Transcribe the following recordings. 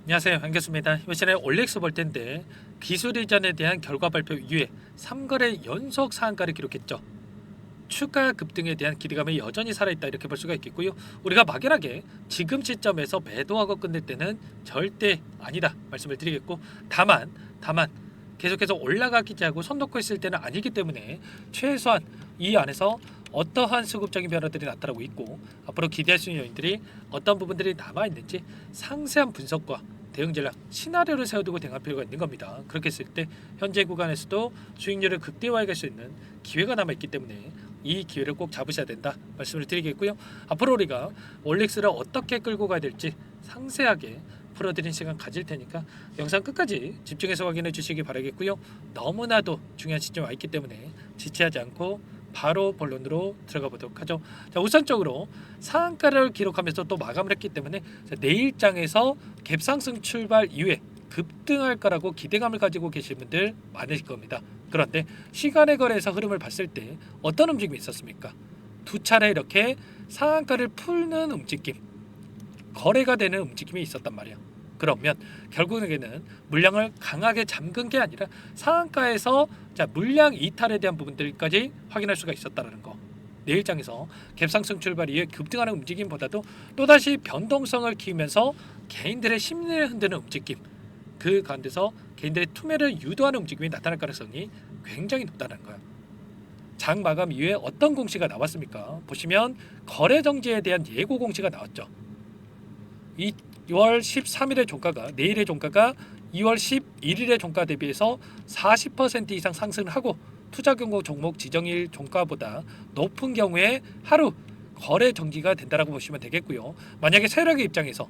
안녕하세요, 반갑습니다. 이번 시간에 올릭스 볼 텐데 기술 이전에 대한 결과 발표 이후에 3거래 연속 상한가를 기록했죠. 추가 급등에 대한 기대감이 여전히 살아있다 이렇게 볼 수가 있겠고요. 우리가 막연하게 지금 시점에서 매도하고 끝낼 때는 절대 아니다 말씀을 드리겠고, 다만 계속해서 올라가기지 하고 손 놓고 있을 때는 아니기 때문에 최소한 이 안에서 어떠한 수급적인 변화들이 나타나고 있고 앞으로 기대할 수 있는 요인들이 어떤 부분들이 남아있는지 상세한 분석과 대응 전략, 시나리오를 세워두고 대응할 필요가 있는 겁니다. 그렇게 했을 때 현재 구간에서도 수익률을 극대화해 갈 수 있는 기회가 남아있기 때문에 이 기회를 꼭 잡으셔야 된다 말씀을 드리겠고요. 앞으로 우리가 올릭스를 어떻게 끌고 가야 될지 상세하게 풀어드린 시간 가질 테니까 영상 끝까지 집중해서 확인해 주시기 바라겠고요. 너무나도 중요한 시점에 와 있기 때문에 지체하지 않고 바로 본론으로 들어가 보도록 하죠. 자, 우선적으로 상한가를 기록하면서 또 마감을 했기 때문에 내일장에서 갭상승 출발 이후에 급등할 거라고 기대감을 가지고 계신 분들 많으실 겁니다. 그런데 시간의 거래에서 흐름을 봤을 때 어떤 움직임이 있었습니까? 두 차례 이렇게 상한가를 풀는 움직임, 거래가 되는 움직임이 있었단 말이야. 그러면 결국에는 물량을 강하게 잠근 게 아니라 상한가에서 물량 이탈에 대한 부분들까지 확인할 수가 있었다는 거. 내일장에서 갭상승 출발 이후에 급등하는 움직임보다도 또다시 변동성을 키우면서 개인들의 심리를 흔드는 움직임, 그 가운데서 개인들의 투매를 유도하는 움직임이 나타날 가능성이 굉장히 높다는 거예요. 장 마감 이후에 어떤 공시가 나왔습니까? 보시면 거래 정지에 대한 예고 공시가 나왔죠. 2월 13일의 종가가, 내일의 종가가 2월 11일의 종가 대비해서 40% 이상 상승을 하고 투자 경고 종목 지정일 종가보다 높은 경우에 하루 거래 정지가 된다라고 보시면 되겠고요. 만약에 세력의 입장에서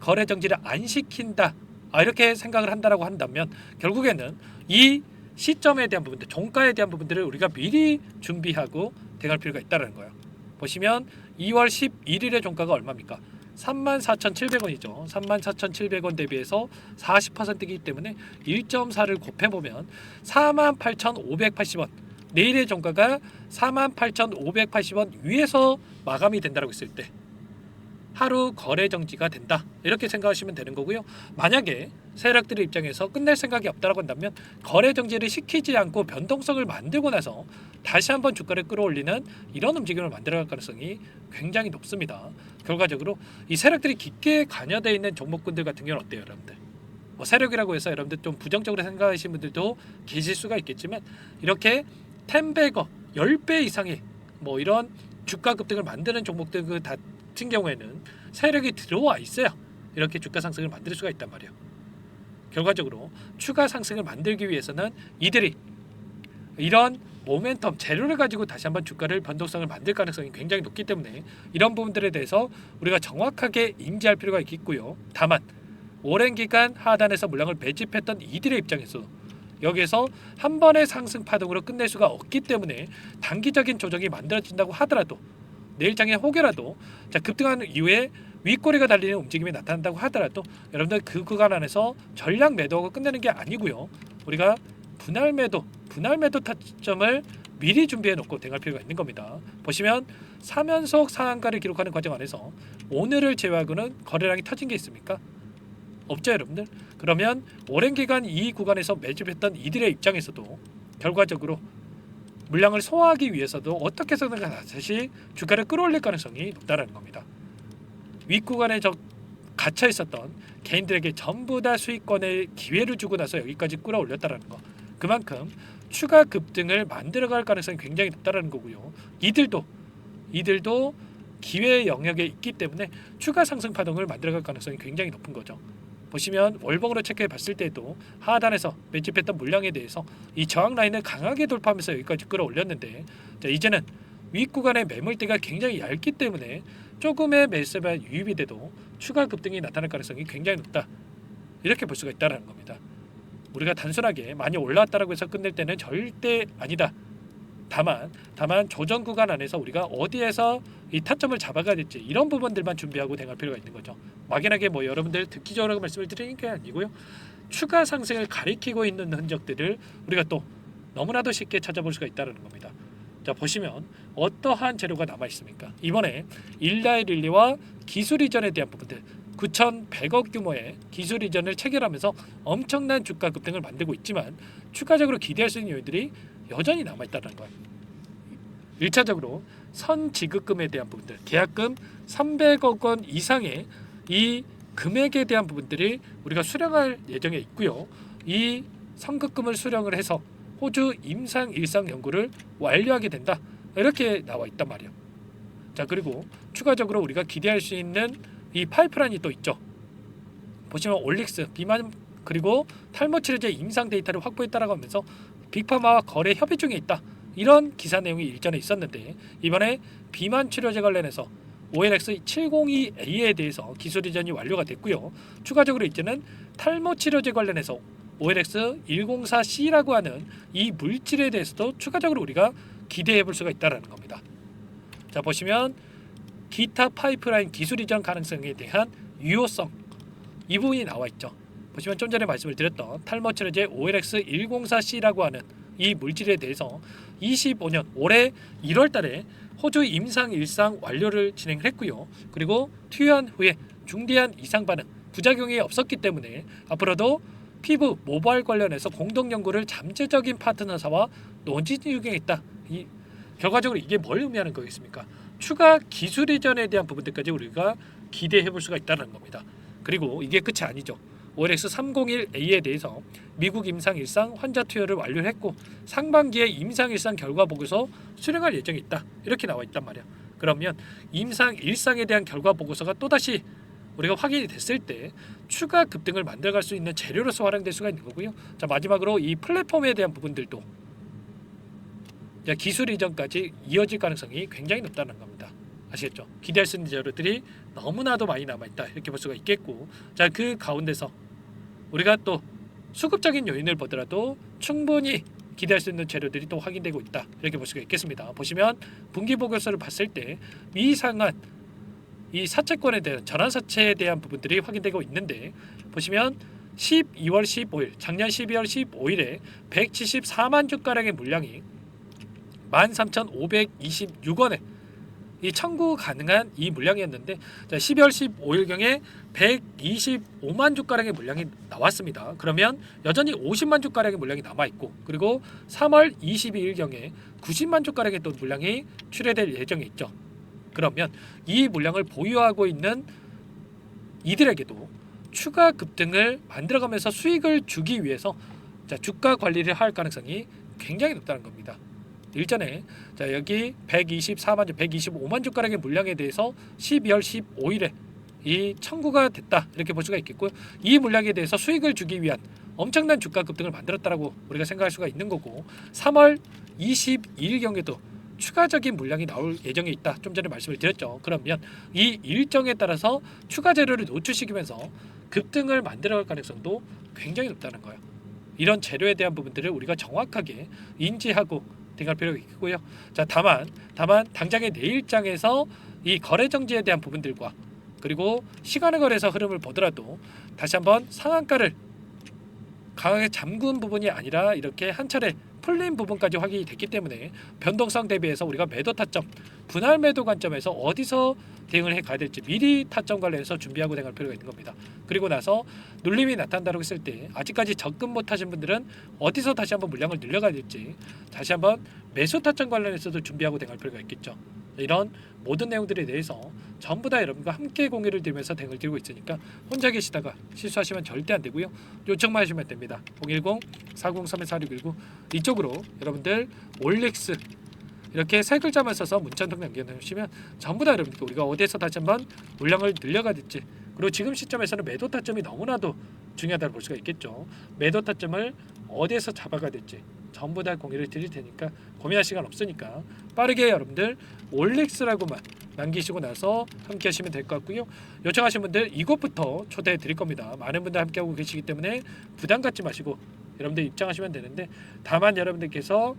거래 정지를 안 시킨다, 이렇게 생각을 한다라고 한다면 결국에는 이 시점에 대한 부분들, 종가에 대한 부분들을 우리가 미리 준비하고 대응할 필요가 있다는 거예요. 보시면 2월 11일의 종가가 얼마입니까? 34,700원이죠. 34,700원 대비해서 40%이기 때문에 1.4를 곱해보면 48,580원. 내일의 종가가 48,580원 위에서 마감이 된다고 했을 때 하루 거래 정지가 된다, 이렇게 생각하시면 되는 거고요. 만약에 세력들의 입장에서 끝낼 생각이 없다고 한다면 거래 정지를 시키지 않고 변동성을 만들고 나서 다시 한번 주가를 끌어올리는 이런 움직임을 만들어갈 가능성이 굉장히 높습니다. 결과적으로 이 세력들이 깊게 관여되어 있는 종목군들 같은 경우는 어때요, 여러분들? 뭐 세력이라고 해서 여러분들 좀 부정적으로 생각하시는 분들도 계실 수가 있겠지만 이렇게 10배거 10배 이상의 뭐 이런 주가 급등을 만드는 종목들 같은 경우에는 세력이 들어와 있어야 이렇게 주가 상승을 만들 수가 있단 말이에요. 결과적으로 추가 상승을 만들기 위해서는 이들이 이런 모멘텀 재료를 가지고 다시 한번 주가를 변동성을 만들 가능성이 굉장히 높기 때문에 이런 부분들에 대해서 우리가 정확하게 인지할 필요가 있겠고요. 다만 오랜 기간 하단에서 물량을 매집했던 이들의 입장에서 여기에서 한 번의 상승 파동으로 끝낼 수가 없기 때문에 단기적인 조정이 만들어진다고 하더라도 내일장에 혹여라도 급등하는 이후에 윗꼬리가 달리는 움직임이 나타난다고 하더라도 여러분들 그 구간 안에서 전량 매도하고 끝내는 게 아니고요. 우리가 분할 매도 타점을 미리 준비해 놓고 대응할 필요가 있는 겁니다. 보시면 3연속 상한가를 기록하는 과정 안에서 오늘을 제외하고는 거래량이 터진 게 있습니까? 없죠, 여러분들. 그러면 오랜 기간 이 구간에서 매집했던 이들의 입장에서도 결과적으로 물량을 소화하기 위해서도 어떻게 해서든 다시 주가를 끌어올릴 가능성이 높다는 겁니다. 윗구간에 갇혀 있었던 개인들에게 전부 다 수익권의 기회를 주고 나서 여기까지 끌어올렸다는 거, 그만큼 추가 급등을 만들어갈 가능성이 굉장히 높다는 거고요. 이들도 기회의 영역에 있기 때문에 추가 상승 파동을 만들어갈 가능성이 굉장히 높은 거죠. 보시면 월봉으로 체크해 봤을 때도 하단에서 매집했던 물량에 대해서 이 저항 라인을 강하게 돌파하면서 여기까지 끌어올렸는데, 이제는 윗구간의 매물대가 굉장히 얇기 때문에 조금의 매수가 유입이 돼도 추가 급등이 나타날 가능성이 굉장히 높다, 이렇게 볼 수가 있다는 겁니다. 우리가 단순하게 많이 올라왔다라고 해서 끝낼 때는 절대 아니다. 다만 조정 구간 안에서 우리가 어디에서 이 타점을 잡아가야 될지 이런 부분들만 준비하고 대응할 필요가 있는 거죠. 막연하게 뭐 여러분들 듣기 좋으라고 말씀을 드리는 게 아니고요. 추가 상승을 가리키고 있는 흔적들을 우리가 또 너무나도 쉽게 찾아볼 수가 있다는 겁니다. 자, 보시면 어떠한 재료가 남아 있습니까? 이번에 일라이 릴리와 기술 이전에 대한 부분들, 9,100억 규모의 기술 이전을 체결하면서 엄청난 주가 급등을 만들고 있지만 추가적으로 기대할 수 있는 요인들이 여전히 남아있다는 거예요. 1차적으로 선지급금에 대한 부분들, 계약금 300억 원 이상의 이 금액에 대한 부분들이 우리가 수령할 예정에 있고요. 이 선급금을 수령을 해서 호주 임상 일상 연구를 완료하게 된다. 이렇게 나와 있단 말이에요. 자, 그리고 추가적으로 우리가 기대할 수 있는 이 파이프라인이 또 있죠. 보시면 올릭스, 비만 그리고 탈모 치료제 임상 데이터를 확보했다라고 하면서 빅파마와 거래 협의 중에 있다. 이런 기사 내용이 일전에 있었는데 이번에 비만 치료제 관련해서 OLX702A에 대해서 기술 이전이 완료가 됐고요. 추가적으로 이제는 탈모 치료제 관련해서 OLX104C라고 하는 이 물질에 대해서도 추가적으로 우리가 기대해 볼 수가 있다는 겁니다. 자, 보시면 기타 파이프라인 기술 이전 가능성에 대한 유효성 이 부분이 나와 있죠. 보시면 좀 전에 말씀을 드렸던 탈모 치료제 OLX104C라고 하는 이 물질에 대해서 25년 올해 1월 달에 호주 임상 일상 완료를 진행했고요. 그리고 투여한 후에 중대한 이상 반응, 부작용이 없었기 때문에 앞으로도 피부, 모발 관련해서 공동 연구를 잠재적인 파트너사와 논의 중에 있다. 결과적으로 이게 뭘 의미하는 거겠습니까? 추가 기술 이전에 대한 부분들까지 우리가 기대해 볼 수가 있다는 겁니다. 그리고 이게 끝이 아니죠. OLX301A에 대해서 미국 임상일상 환자 투여를 완료했고 상반기에 임상일상 결과 보고서 수령할 예정이 있다. 이렇게 나와 있단 말이야. 그러면 임상일상에 대한 결과 보고서가 또다시 우리가 확인이 됐을 때 추가 급등을 만들어갈 수 있는 재료로서 활용될 수가 있는 거고요. 자, 마지막으로 이 플랫폼에 대한 부분들도 기술 이전까지 이어질 가능성이 굉장히 높다는 겁니다. 아시겠죠? 기대할 수 있는 재료들이 너무나도 많이 남아있다. 이렇게 볼 수가 있겠고, 자, 그 가운데서 우리가 또 수급적인 요인을 보더라도 충분히 기대할 수 있는 재료들이 또 확인되고 있다. 이렇게 볼 수가 있겠습니다. 보시면 분기 보고서를 봤을 때 미상한 이 사채권에 대한 전환 사채에 대한 부분들이 확인되고 있는데 보시면 12월 15일 작년 12월 15일에 174만 주가량의 물량이 13,526원에 이 청구 가능한 이 물량이었는데 12월 15일경에 125만 주가량의 물량이 나왔습니다. 그러면 여전히 50만 주가량의 물량이 남아있고 그리고 3월 22일경에 90만 주가량의 또 물량이 출회될 예정에 있죠. 그러면 이 물량을 보유하고 있는 이들에게도 추가 급등을 만들어가면서 수익을 주기 위해서 주가 관리를 할 가능성이 굉장히 높다는 겁니다. 일전에 여기 124만 주, 125만 주가량의 물량에 대해서 12월 15일에 이 청구가 됐다 이렇게 볼 수가 있겠고요. 이 물량에 대해서 수익을 주기 위한 엄청난 주가 급등을 만들었다라고 우리가 생각할 수가 있는 거고 3월 22일경에도 추가적인 물량이 나올 예정에 있다. 좀 전에 말씀을 드렸죠. 그러면 이 일정에 따라서 추가 재료를 노출시키면서 급등을 만들어갈 가능성도 굉장히 높다는 거예요. 이런 재료에 대한 부분들을 우리가 정확하게 인지하고 대응할 필요가 있고요. 자, 다만 당장의 내일장에서 이 거래 정지에 대한 부분들과 그리고 시간의 거래에서 흐름을 보더라도 다시 한번 상한가를 강하게 잠근 부분이 아니라 이렇게 한 차례 풀린 부분까지 확인이 됐기 때문에 변동성 대비해서 우리가 매도 타점, 분할 매도 관점에서 어디서 대응을 해 가야 될지 미리 타점 관련해서 준비하고 대응할 필요가 있는 겁니다. 그리고 나서 눌림이 나타난다고 했을 때 아직까지 접근 못하신 분들은 어디서 다시 한번 물량을 늘려가야 될지 다시 한번 매수 타점 관련해서도 준비하고 대응할 필요가 있겠죠. 이런 모든 내용들에 대해서 전부 다 여러분과 함께 공유를 드리면서 대응을 드리고 있으니까 혼자 계시다가 실수하시면 절대 안 되고요. 요청만 하시면 됩니다. 010-403-4619 이쪽으로 여러분들 올릭스 이렇게 세 글자만 써서 문자 한 통 남겨주시면 전부 다 여러분들 우리가 어디에서 다시 한번 물량을 늘려가 될지 그리고 지금 시점에서는 매도 타점이 너무나도 중요하다고 볼 수가 있겠죠. 매도 타점을 어디에서 잡아가야 될지 전부 다 공유를 드릴 테니까 고민할 시간 없으니까 빠르게 여러분들 올릭스라고만 남기시고 나서 함께 하시면 될 것 같고요. 요청하신 분들 이곳부터 초대해 드릴 겁니다. 많은 분들 함께하고 계시기 때문에 부담 갖지 마시고 여러분들 입장하시면 되는데 다만 여러분들께서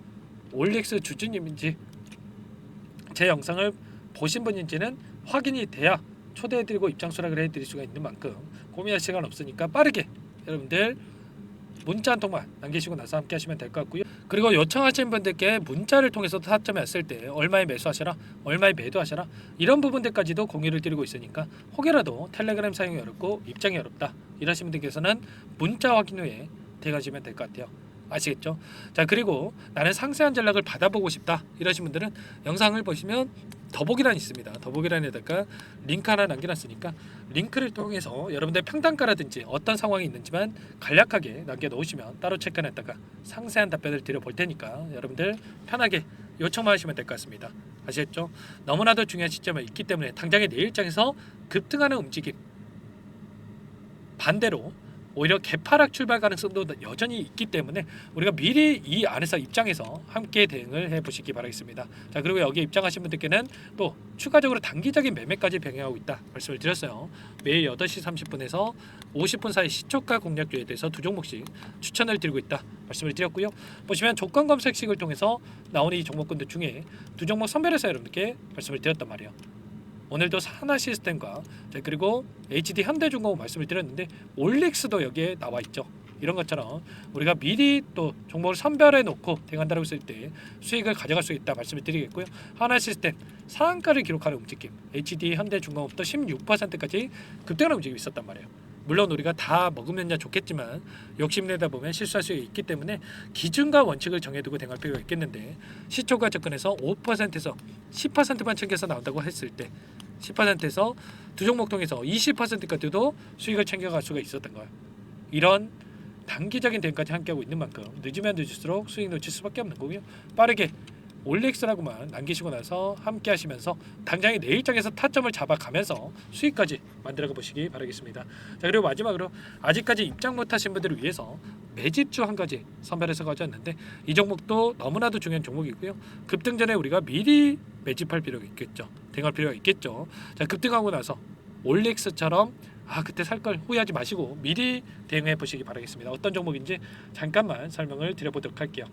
올릭스 주주님인지 제 영상을 보신 분인지는 확인이 돼야 초대해드리고 입장 수락을 해드릴 수가 있는 만큼 고민할 시간 없으니까 빠르게 여러분들 문자 한 통만 남기시고 나서 함께 하시면 될 것 같고요. 그리고 요청하신 분들께 문자를 통해서 타점이 왔을 때 얼마에 매수하셔라, 얼마에 매도하셔라, 이런 부분들까지도 공유를 드리고 있으니까 혹여라도 텔레그램 사용이 어렵고 입장이 어렵다 이러신 분들께서는 문자 확인 후에 대가시면 될 것 같아요. 아시겠죠? 자, 그리고 나는 상세한 전략을 받아보고 싶다 이러신 분들은 영상을 보시면 더보기란이 있습니다. 더보기란에다가 링크 하나 남겨놨으니까 링크를 통해서 여러분들 평단가라든지 어떤 상황이 있는지만 간략하게 남겨놓으시면 따로 체크해놨다가 상세한 답변을 드려볼 테니까 여러분들 편하게 요청만 하시면 될 것 같습니다. 아시겠죠? 너무나도 중요한 시점에 있기 때문에 당장의 내일장에서 급등하는 움직임, 반대로 오히려 개파락 출발 가능성도 여전히 있기 때문에 우리가 미리 이 안에서 입장해서 함께 대응을 해보시기 바라겠습니다. 자, 그리고 여기에 입장하신 분들께는 또 추가적으로 단기적인 매매까지 병행하고 있다 말씀을 드렸어요. 매일 8시 30분에서 50분 사이 시초가 공략주에 대해서 두 종목씩 추천을 드리고 있다 말씀을 드렸고요. 보시면 조건 검색식을 통해서 나오는 이 종목군들 중에 두 종목 선별해서 여러분께 말씀을 드렸단 말이에요. 오늘도 하나시스템과 그리고 HD 현대중공업 말씀을 드렸는데 올릭스도 여기에 나와 있죠. 이런 것처럼 우리가 미리 또 종목을 선별해 놓고 대응한다고 했을 때 수익을 가져갈 수 있다 말씀을 드리겠고요. 하나시스템 상한가를 기록하는 움직임, HD 현대중공업도 16%까지 급등하는 움직임이 있었단 말이에요. 물론 우리가 다 먹으면야 좋겠지만 욕심내다 보면 실수할 수 있기 때문에 기준과 원칙을 정해두고 대응할 필요가 있겠는데 시초가 접근해서 5%에서 10%만 챙겨서 나온다고 했을 때 10%에서 두 종목 통해서 20%까지도 수익을 챙겨갈 수가 있었던 거예요. 이런 단기적인 대응까지 함께하고 있는 만큼 늦으면 늦을수록 수익 놓칠 수밖에 없는 거고요. 빠르게 올릭스라고만 남기시고 나서 함께 하시면서 당장의 내일장에서 타점을 잡아가면서 수익까지 만들어가 보시기 바라겠습니다. 자, 그리고 마지막으로 아직까지 입장 못하신 분들을 위해서 매집주 한 가지 선별해서 가져왔는데 이 종목도 너무나도 중요한 종목이고요. 급등 전에 우리가 미리 매집할 필요가 있겠죠. 대응할 필요가 있겠죠. 자, 급등하고 나서 올릭스처럼 그때 살 걸 후회하지 마시고 미리 대응해 보시기 바라겠습니다. 어떤 종목인지 잠깐만 설명을 드려보도록 할게요.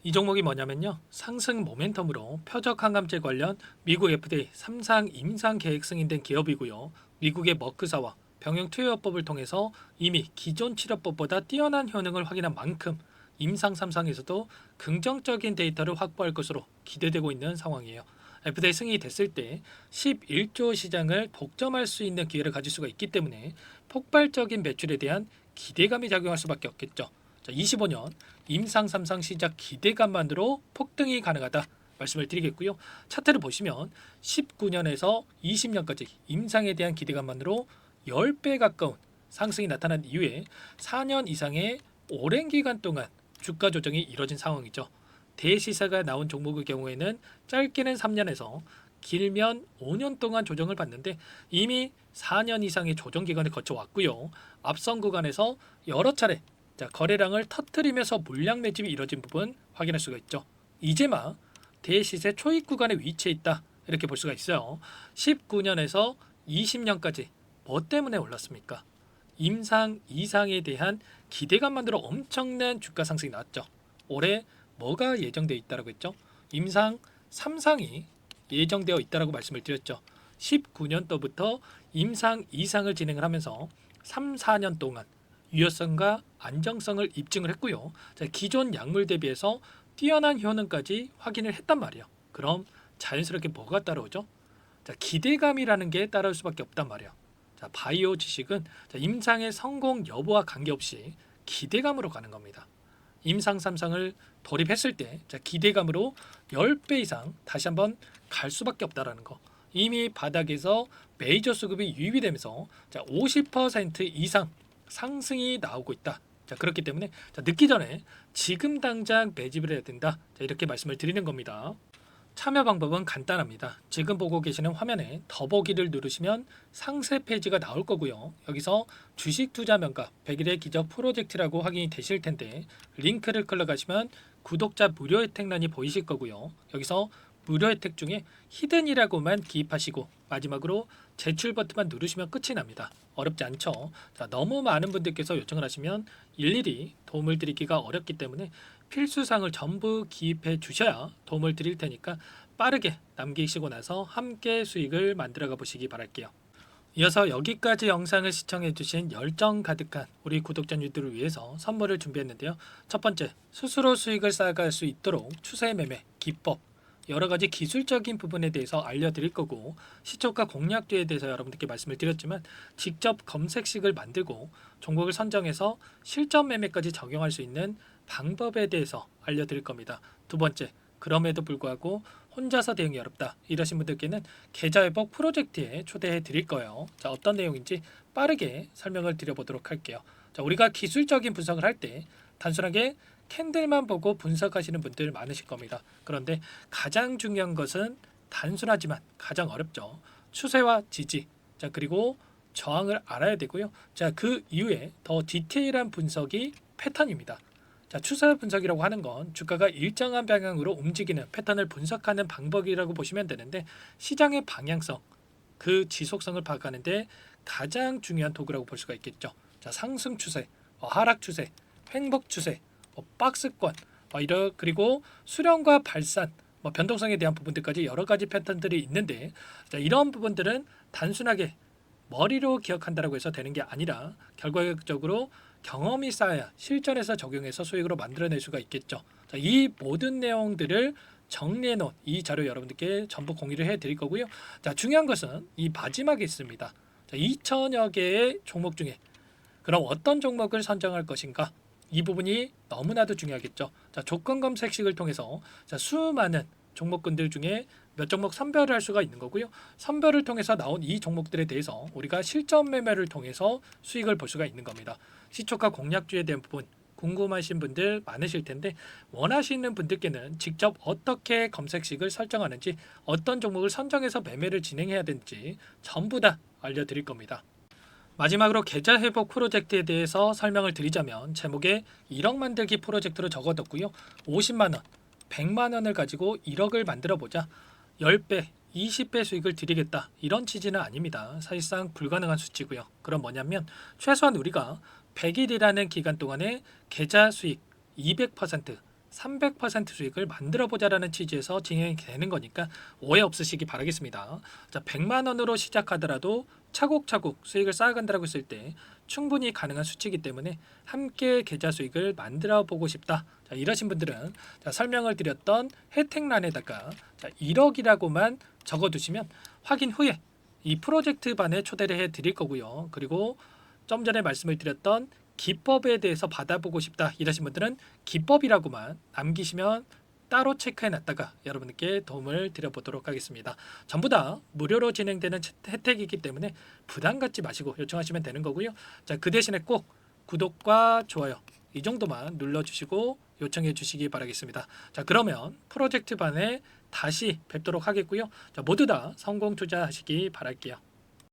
이 종목이 뭐냐면요, 상승 모멘텀으로 표적 항암제 관련 미국 FDA 3상 임상 계획 승인된 기업이고요. 미국의 머크사와 병용 투여법을 통해서 이미 기존 치료법보다 뛰어난 효능을 확인한 만큼 임상 3상에서도 긍정적인 데이터를 확보할 것으로 기대되고 있는 상황이에요. FDA 승인이 됐을 때 11조 시장을 독점할 수 있는 기회를 가질 수가 있기 때문에 폭발적인 매출에 대한 기대감이 작용할 수밖에 없겠죠. 자, 25년 임상 3상 시작 기대감만으로 폭등이 가능하다 말씀을 드리겠고요. 차트를 보시면 19년에서 20년까지 임상에 대한 기대감만으로 10배 가까운 상승이 나타난 이후에 4년 이상의 오랜 기간 동안 주가 조정이 이뤄진 상황이죠. 대시세가 나온 종목의 경우에는 짧게는 3년에서 길면 5년 동안 조정을 받는데 이미 4년 이상의 조정 기간을 거쳐왔고요. 앞선 구간에서 여러 차례 거래량을 터뜨리면서 물량 매집이 이뤄진 부분 확인할 수가 있죠. 이제마 대시세 초입 구간에 위치해 있다 이렇게 볼 수가 있어요. 19년에서 20년까지 뭐 때문에 올랐습니까? 임상 이상에 대한 기대감만으로 엄청난 주가 상승이 나왔죠. 올해 뭐가 예정되어 있다라고 했죠? 임상 3상이 예정되어 있다라고 말씀을 드렸죠. 19년도부터 임상 이상을 진행을 하면서 3, 4년 동안 유효성과 안정성을 입증을 했고요. 자, 기존 약물 대비해서 뛰어난 효능까지 확인을 했단 말이에요. 그럼 자연스럽게 뭐가 따라오죠? 자, 기대감이라는 게 따라올 수밖에 없단 말이에요. 자, 바이오 지식은 임상의 성공 여부와 관계없이 기대감으로 가는 겁니다. 임상 3상을 돌입했을 때 기대감으로 10배 이상 다시 한번 갈 수밖에 없다라는 거. 이미 바닥에서 메이저 수급이 유입이 되면서 50% 이상 상승이 나오고 있다. 자, 그렇기 때문에 늦기 전에 지금 당장 매집을 해야 된다. 자, 이렇게 말씀을 드리는 겁니다. 참여 방법은 간단합니다. 지금 보고 계시는 화면에 더보기를 누르시면 상세 페이지가 나올 거고요. 여기서 주식 투자 명가 100일의 기적 프로젝트라고 확인이 되실 텐데 링크를 클릭하시면 구독자 무료 혜택란이 보이실 거고요. 여기서 무료 혜택 중에 히든이라고만 기입하시고 마지막으로 제출 버튼만 누르시면 끝이 납니다. 어렵지 않죠? 자, 너무 많은 분들께서 요청을 하시면 일일이 도움을 드리기가 어렵기 때문에 필수사항을 전부 기입해 주셔야 도움을 드릴 테니까 빠르게 남기시고 나서 함께 수익을 만들어 가 보시기 바랄게요. 이어서 여기까지 영상을 시청해주신 열정 가득한 우리 구독자님들을 위해서 선물을 준비했는데요. 첫 번째, 스스로 수익을 쌓아갈 수 있도록 추세 매매 기법, 여러 가지 기술적인 부분에 대해서 알려드릴 거고, 시초가 공략주에 대해서 여러분들께 말씀을 드렸지만 직접 검색식을 만들고 종목을 선정해서 실전 매매까지 적용할 수 있는 방법에 대해서 알려드릴 겁니다. 두 번째, 그럼에도 불구하고 혼자서 대응이 어렵다 이러신 분들께는 계좌회복 프로젝트에 초대해 드릴 거예요. 자, 어떤 내용인지 빠르게 설명을 드려보도록 할게요. 자, 우리가 기술적인 분석을 할 때 단순하게 캔들만 보고 분석하시는 분들 많으실 겁니다. 그런데 가장 중요한 것은 단순하지만 가장 어렵죠. 추세와 지지, 자, 그리고 저항을 알아야 되고요. 자, 그 이후에 더 디테일한 분석이 패턴입니다. 자, 추세 분석이라고 하는 건 주가가 일정한 방향으로 움직이는 패턴을 분석하는 방법이라고 보시면 되는데, 시장의 방향성, 그 지속성을 파악하는데 가장 중요한 도구라고 볼 수가 있겠죠. 자, 상승 추세, 하락 추세, 횡복 추세, 박스권, 그리고 수렴과 발산, 변동성에 대한 부분들까지 여러 가지 패턴들이 있는데, 자, 이런 부분들은 단순하게 머리로 기억한다라고 해서 되는 게 아니라 결과적으로 경험이 쌓아야 실전에서 적용해서 수익으로 만들어낼 수가 있겠죠. 자, 이 모든 내용들을 정리해 놓은 이 자료 여러분들께 전부 공유를 해 드릴 거고요. 자, 중요한 것은 이 마지막에 있습니다. 자, 2천여 개의 종목 중에 그럼 어떤 종목을 선정할 것인가? 이 부분이 너무나도 중요하겠죠. 자, 조건 검색식을 통해서 자, 수많은 종목군들 중에 몇 종목 선별을 할 수가 있는 거고요. 선별을 통해서 나온 이 종목들에 대해서 우리가 실전 매매를 통해서 수익을 볼 수가 있는 겁니다. 시초가 공략주에 대한 부분 궁금하신 분들 많으실 텐데, 원하시는 분들께는 직접 어떻게 검색식을 설정하는지, 어떤 종목을 선정해서 매매를 진행해야 되는지 전부 다 알려드릴 겁니다. 마지막으로 계좌 회복 프로젝트에 대해서 설명을 드리자면, 제목에 1억 만들기 프로젝트로 적어뒀고요. 50만 원, 100만 원을 가지고 1억을 만들어 보자. 10배, 20배 수익을 드리겠다. 이런 취지는 아닙니다. 사실상 불가능한 수치고요. 그럼 뭐냐면 최소한 우리가 100일이라는 기간 동안에 계좌 수익 200%, 300% 수익을 만들어 보자라는 취지에서 진행이 되는 거니까 오해 없으시기 바라겠습니다. 자, 100만 원으로 시작하더라도 차곡차곡 수익을 쌓아간다고 했을 때 충분히 가능한 수치이기 때문에 함께 계좌 수익을 만들어 보고 싶다. 자, 이러신 분들은 자, 설명을 드렸던 혜택란에다가 자, 1억이라고만 적어두시면 확인 후에 이 프로젝트 반에 초대를 해 드릴 거고요. 그리고 좀 전에 말씀을 드렸던 기법에 대해서 받아보고 싶다 이러신 분들은 기법이라고만 남기시면 따로 체크해 놨다가 여러분께 도움을 드려보도록 하겠습니다. 전부 다 무료로 진행되는 혜택이기 때문에 부담 갖지 마시고 요청하시면 되는 거고요. 자, 그 대신에 꼭 구독과 좋아요 이 정도만 눌러주시고 요청해 주시기 바라겠습니다. 자, 그러면 프로젝트 반에 다시 뵙도록 하겠고요. 자, 모두 다 성공 투자하시기 바랄게요.